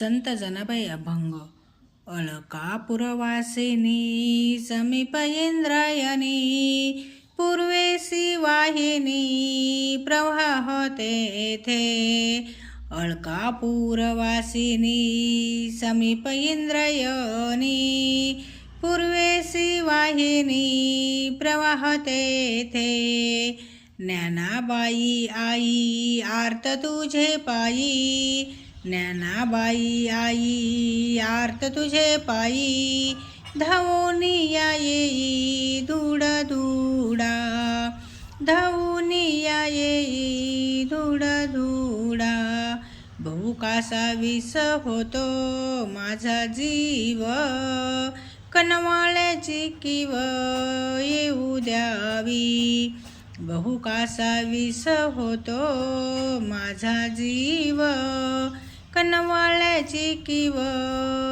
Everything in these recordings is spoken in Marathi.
संत जनाबाई अभंग. अलकापुरवासिनी समीप इंद्रायणी, पूर्वेसी वाहिनी प्रवाह तेथे. अलकापुरवासिनी समीप इंद्रायणी, पूर्वेसी वाहिनी प्रवाह तेथे. ज्ञानाबाई आई आर्त तुझे पायी, ज्ञानाबाई आई आर्त तुझे पायी. धावून या येई धूड धूडा, धावून या येई धूड धूडा. बहु कासा विस होतो माझा जीव, कनवाळ्याची किव येऊ द्यावी. बहु कासा विस होतो माझा जीव, कनवाळ्याची किव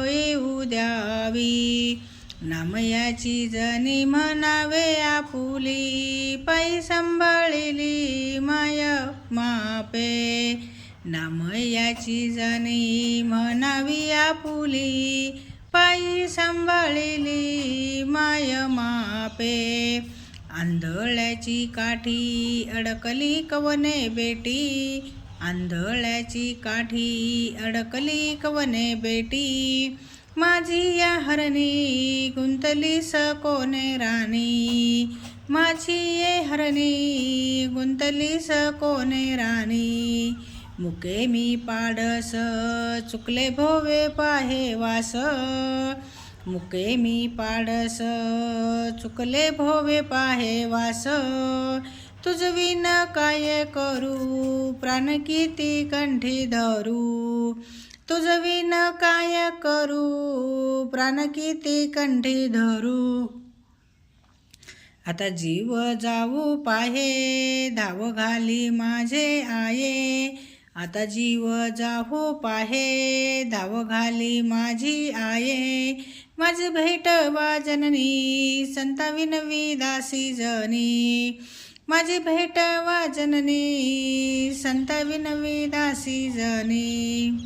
येऊ द्यावी. नामयाची जनी म्हणावे आपुली, पायी सांभाळिली माय मापे. नामयाची जनी म्हणावी आपुली, पायी सांभाळिली माय मापे. आंधळ्याची काठी अडकली कवने बेटी, आंधळ्याची काठी अडकली कवने बेटी. माझी या हरणी गुंतली सकोने राणी, माझी ये हरणी गुंतली सकोने राणी. मुके मी पाडस चुकले भोवे पाहे वास, मुके मी पाडस चुकले भोवे पाहे वास. तुझ विन काय करू प्राण किती कंठी धरू, तुझ विन काय करू प्राण किती कंठी धरू. आता जीव जाऊ पाहे धाव घाली माझे आये, आता जीव जाऊ पाहे धाव घाली माझी आये. माझी भेटवा जननी संता विनवी दासी जनी, माझी भेटवा जननी संता विनवी दासी जनी.